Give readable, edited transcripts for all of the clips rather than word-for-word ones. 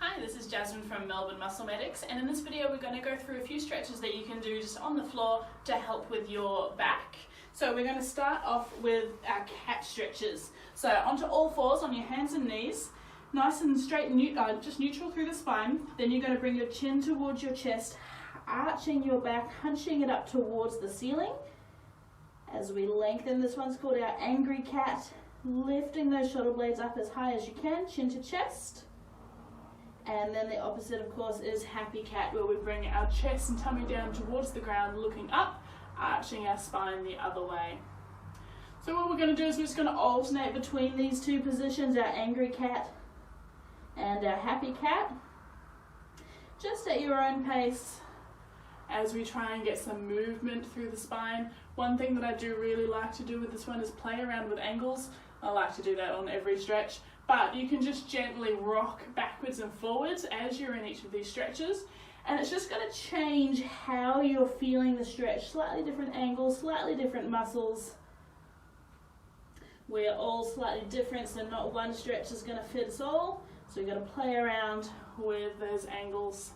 Hi, this is Jasmine from Melbourne Muscle Medics, and in this video we're going to go through a few stretches that you can do just on the floor to help with your back. So we're going to start off with our cat stretches. So onto all fours on your hands and knees, nice and straight, just neutral through the spine. Then you're going to bring your chin towards your chest, arching your back, hunching it up towards the ceiling. As we lengthen, this one's called our angry cat, lifting those shoulder blades up as high as you can, chin to chest. And then the opposite, of course, is happy cat, where we bring our chest and tummy down towards the ground, looking up, arching our spine the other way. So what we're going to do is we're just going to alternate between these two positions, our angry cat and our happy cat, just at your own pace as we try and get some movement through the spine. One thing that I do really like to do with this one is play around with angles. I like to do that on every stretch. But you can just gently rock backwards and forwards as you're in each of these stretches. And it's just going to change how you're feeling the stretch. Slightly different angles, slightly different muscles. We're all slightly different, so not one stretch is going to fit us all. So we've got to play around with those angles.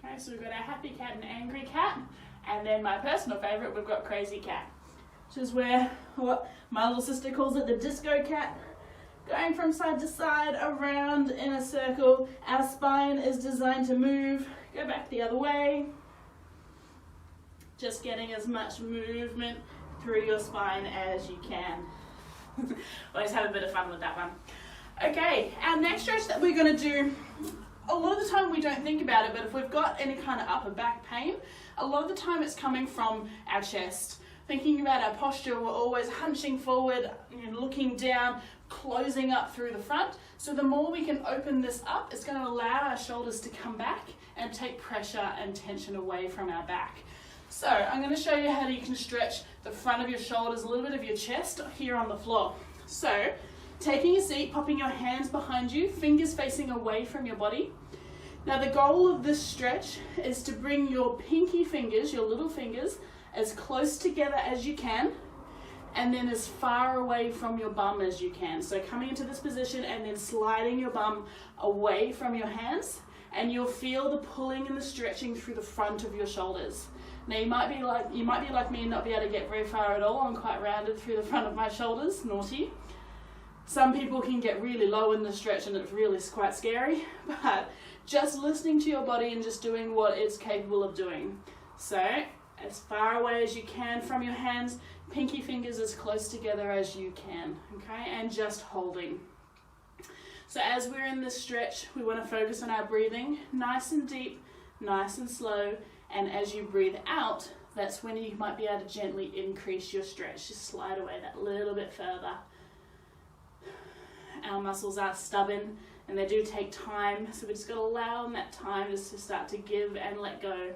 Okay, so we've got our happy cat and angry cat. And then my personal favourite, we've got crazy cat, which is where what my little sister calls it, the disco cat. Going from side to side, around in a circle. Our spine is designed to move. Go back the other way. Just getting as much movement through your spine as you can. Always have a bit of fun with that one. Okay, our next stretch that we're going to do, a lot of the time we don't think about it, but if we've got any kind of upper back pain, a lot of the time it's coming from our chest. Thinking about our posture, we're always hunching forward, looking down, closing up through the front. So the more we can open this up, it's going to allow our shoulders to come back and take pressure and tension away from our back. So I'm going to show you how you can stretch the front of your shoulders, a little bit of your chest here on the floor. So taking a seat, popping your hands behind you, fingers facing away from your body. Now the goal of this stretch is to bring your pinky fingers, your little fingers, as close together as you can, and then as far away from your bum as you can. So coming into this position and then sliding your bum away from your hands, and you'll feel the pulling and the stretching through the front of your shoulders. Now you might be like me and not be able to get very far at all. I'm quite rounded through the front of my shoulders, naughty. Some people can get really low in the stretch and it's really quite scary, but just listening to your body and just doing what it's capable of doing. So as far away as you can from your hands, pinky fingers as close together as you can, okay, and just holding. So as we're in this stretch, we want to focus on our breathing, nice and deep, nice and slow, and as you breathe out, that's when you might be able to gently increase your stretch, just slide away that little bit further. Our muscles are stubborn and they do take time, so we just got to allow them that time just to start to give and let go.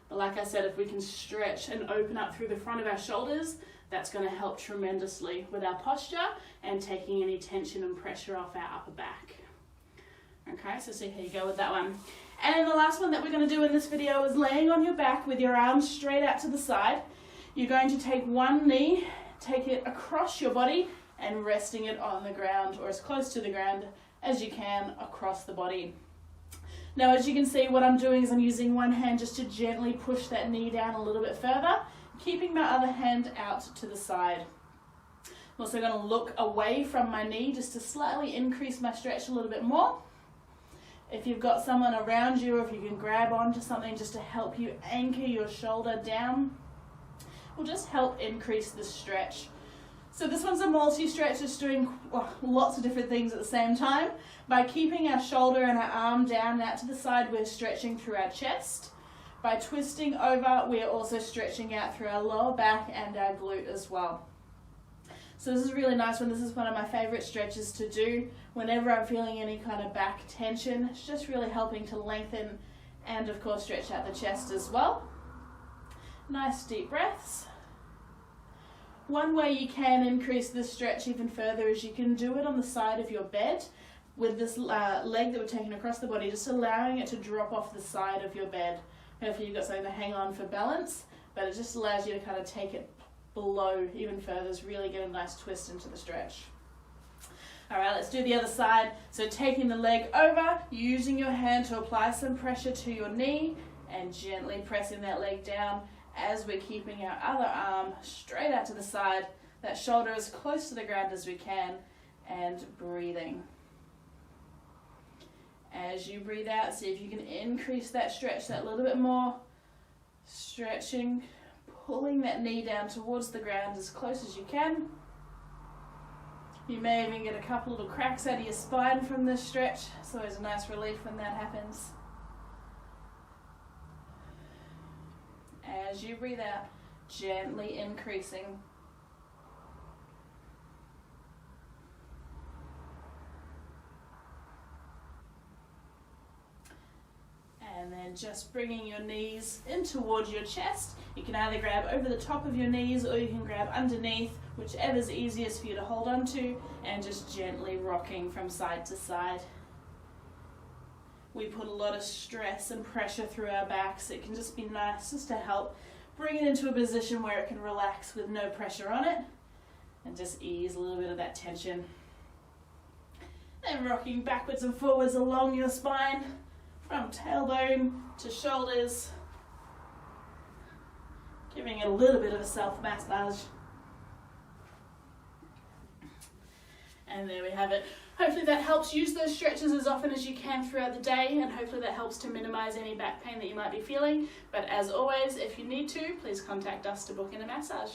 But like I said, if we can stretch and open up through the front of our shoulders, that's going to help tremendously with our posture and taking any tension and pressure off our upper back. Okay, so see how you go with that one. And the last one that we're going to do in this video is laying on your back with your arms straight out to the side. You're going to take one knee, take it across your body and resting it on the ground or as close to the ground as you can across the body. Now as you can see, what I'm doing is I'm using one hand just to gently push that knee down a little bit further, keeping my other hand out to the side. I'm also going to look away from my knee just to slightly increase my stretch a little bit more. If you've got someone around you, or if you can grab onto something just to help you anchor your shoulder down, will just help increase the stretch. So this one's a multi-stretch, just doing lots of different things at the same time. By keeping our shoulder and our arm down and out to the side, we're stretching through our chest. By twisting over, we're also stretching out through our lower back and our glute as well. So this is a really nice one. This is one of my favorite stretches to do whenever I'm feeling any kind of back tension. It's just really helping to lengthen and of course stretch out the chest as well. Nice deep breaths. One way you can increase this stretch even further is you can do it on the side of your bed with this leg that we're taking across the body, just allowing it to drop off the side of your bed. Hopefully you've got something to hang on for balance, but it just allows you to kind of take it below even further, really get a nice twist into the stretch. All right, let's do the other side. So taking the leg over, using your hand to apply some pressure to your knee and gently pressing that leg down as we're keeping our other arm straight out to the side, that shoulder as close to the ground as we can, and breathing. As you breathe out, see if you can increase that stretch that little bit more. Stretching, pulling that knee down towards the ground as close as you can. You may even get a couple little cracks out of your spine from this stretch. It's always a nice relief when that happens. As you breathe out, gently increasing. And then just bringing your knees in towards your chest. You can either grab over the top of your knees or you can grab underneath, whichever's easiest for you to hold on to, and just gently rocking from side to side. We put a lot of stress and pressure through our backs. It can just be nice just to help bring it into a position where it can relax with no pressure on it and just ease a little bit of that tension. Then rocking backwards and forwards along your spine, from tailbone to shoulders, giving it a little bit of a self-massage. And there we have it. Hopefully that helps. Use those stretches as often as you can throughout the day, and hopefully that helps to minimize any back pain that you might be feeling. But as always, if you need to, please contact us to book in a massage.